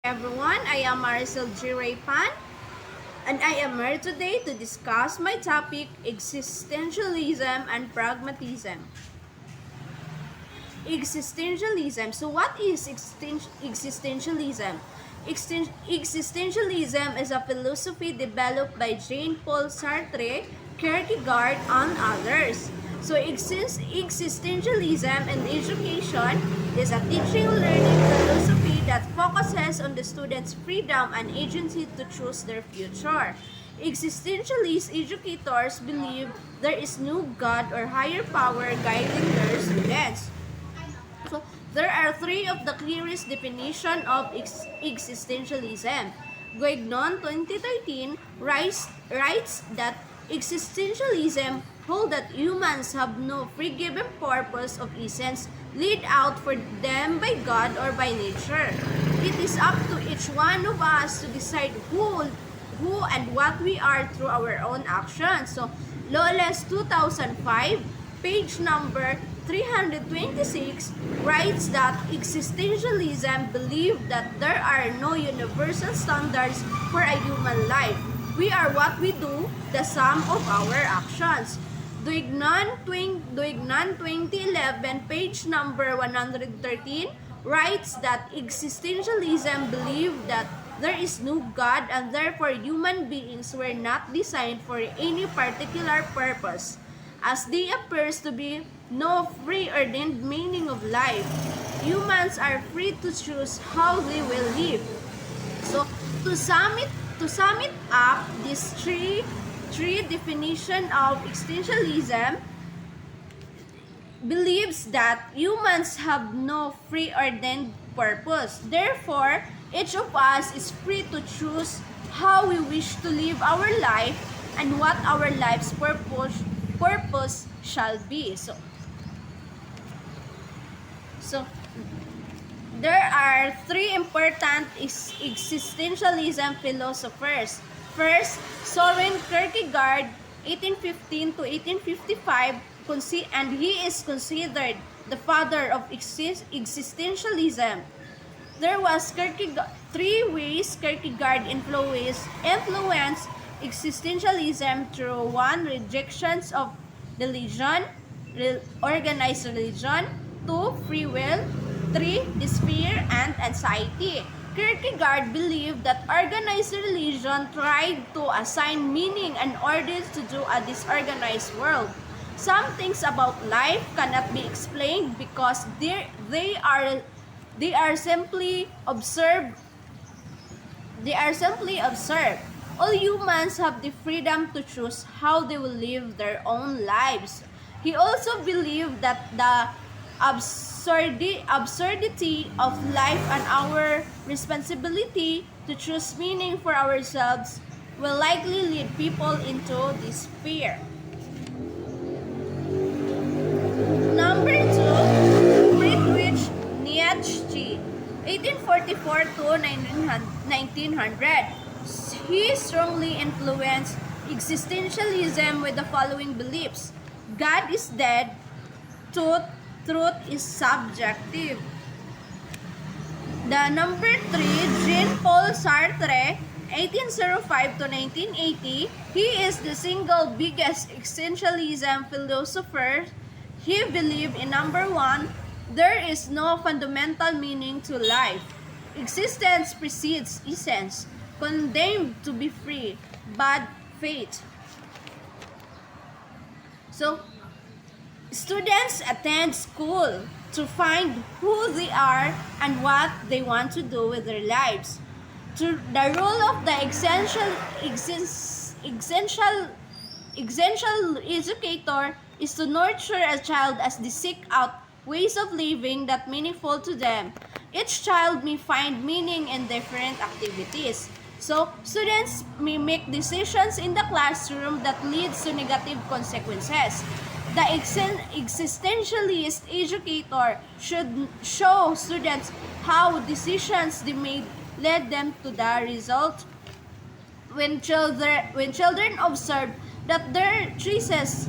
Everyone, I am Maricel G. Raypan, and I am here today to discuss my topic, existentialism and pragmatism. Existentialism. So what is existentialism? Existentialism is a philosophy developed by Jean-Paul Sartre, Kierkegaard, and others. So existentialism in education is a teaching learning philosophy that focuses on the students' freedom and agency to choose their future. Existentialist educators believe there is no God or higher power guiding their students. So, there are three of the clearest definition of existentialism. Guignon 2013 writes that existentialism hold that humans have no free-given purpose of essence laid out for them by God or by nature. It is up to each one of us to decide who and what we are through our own actions. So, Lawless 2005, page number 326 writes that existentialism believed that there are no universal standards for a human life. We are what we do, the sum of our actions. Duignan 2011, page number 113, writes that existentialism believed that there is no God and therefore human beings were not designed for any particular purpose, as there appears to be no preordained meaning of life. Humans are free to choose how they will live. So to sum it up, these three definition of existentialism believes that humans have no preordained purpose. Therefore, each of us is free to choose how we wish to live our life and what our life's purpose shall be. So there are three important existentialism philosophers. First, Soren Kierkegaard, 1815 to 1855, and he is considered the father of existentialism. There was three ways Kierkegaard influenced existentialism through: one, rejections of religion, organized religion; two, free will; three, despair and anxiety. Kierkegaard believed that organized religion tried to assign meaning and order to do a disorganized world. Some things about life cannot be explained because they are simply observed. They are simply observed. All humans have the freedom to choose how they will live their own lives. He also believed that the absurdity of life and our responsibility to choose meaning for ourselves will likely lead people into despair. Number two, Friedrich Nietzsche, 1844 to 1900. He strongly influenced existentialism with the following beliefs: God is dead, truth is subjective. The number three, Jean-Paul Sartre, 1805 to 1980. He is the single biggest existentialism philosopher. He believed in number one, there is no fundamental meaning to life. Existence precedes essence, condemned to be free, bad fate. So, students attend school to find who they are and what they want to do with their lives. The role of the essential educator is to nurture a child as they seek out ways of living that meaningful to them. Each child may find meaning in different activities. So, students may make decisions in the classroom that leads to negative consequences. The existentialist educator should show students how decisions they made led them to the result. When children observe that their choices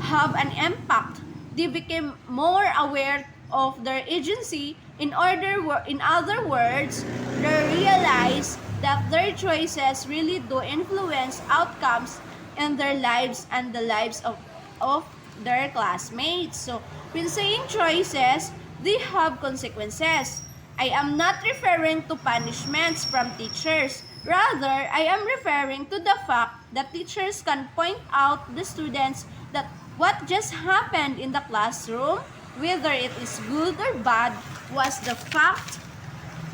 have an impact, they become more aware of their agency In other words, they realize that their choices really do influence outcomes in their lives and the lives of their classmates. So, when saying choices, they have consequences. I am not referring to punishments from teachers. Rather, I am referring to the fact that teachers can point out the students that what just happened in the classroom, whether it is good or bad, was the fact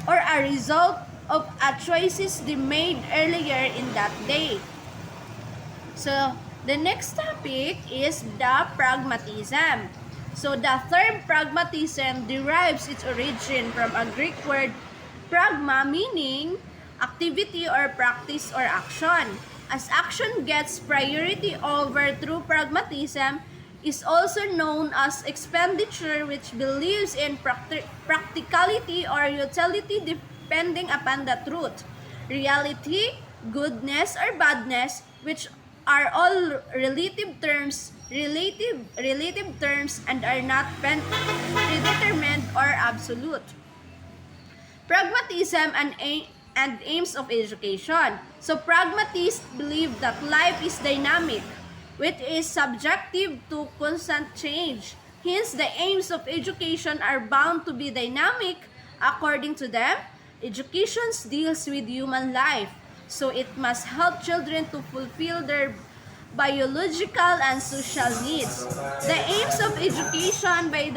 or a result of a choices they made earlier in that day. So, the next topic is the pragmatism. So, the term pragmatism derives its origin from a Greek word pragma, meaning activity or practice or action. As action gets priority over true pragmatism is also known as expenditure, which believes in practicality or utility depending upon the truth, reality, goodness or badness, which are all relative terms and are not predetermined or absolute. Pragmatism and aims of education. So pragmatists believe that life is dynamic, which is subjective to constant change. Hence, the aims of education are bound to be dynamic. According to them, education deals with human life, so it must help children to fulfill their biological and social needs. The aims of education by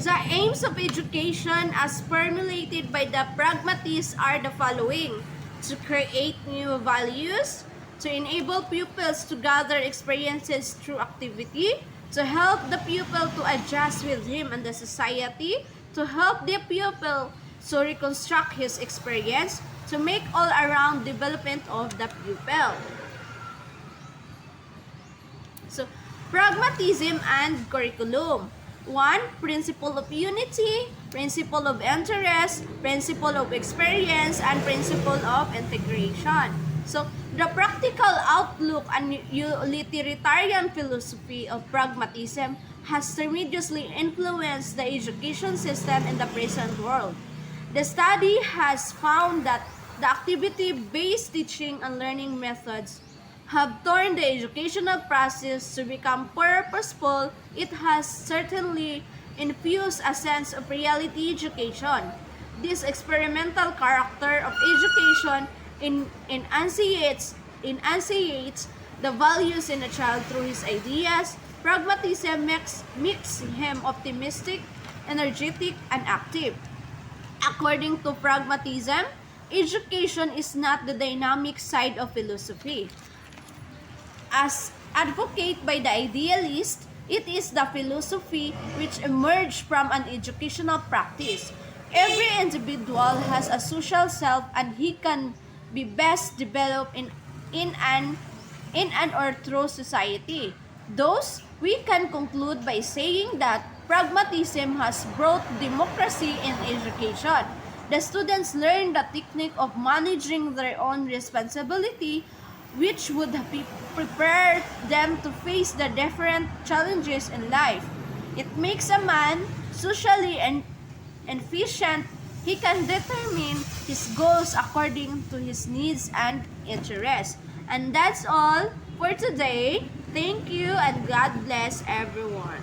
The aims of education as formulated by the pragmatists are the following: to create new values, to enable pupils to gather experiences through activity, to help the pupil to adjust with him and the society, to help the pupil to reconstruct his experience, to make all-around development of the pupil. So, pragmatism and curriculum. 1. Principle of unity, principle of interest, principle of experience, and principle of integration. So, the practical outlook and utilitarian philosophy of pragmatism has tremendously influenced the education system in the present world. The study has found that the activity-based teaching and learning methods have turned the educational process to become purposeful. It has certainly infused a sense of reality education. This experimental character of education enunciates the values in a child through his ideas. Pragmatism makes him optimistic, energetic, and active. According to pragmatism, education is not the dynamic side of philosophy. As advocated by the idealist, it is the philosophy which emerged from an educational practice. Every individual has a social self, and he can be best developed in an or through society. Thus, we can conclude by saying that pragmatism has brought democracy in education. The students learn the technique of managing their own responsibility, which would be prepared them to face the different challenges in life. It makes a man socially efficient. He can determine his goals according to his needs and interests. And that's all for today. Thank you and God bless everyone.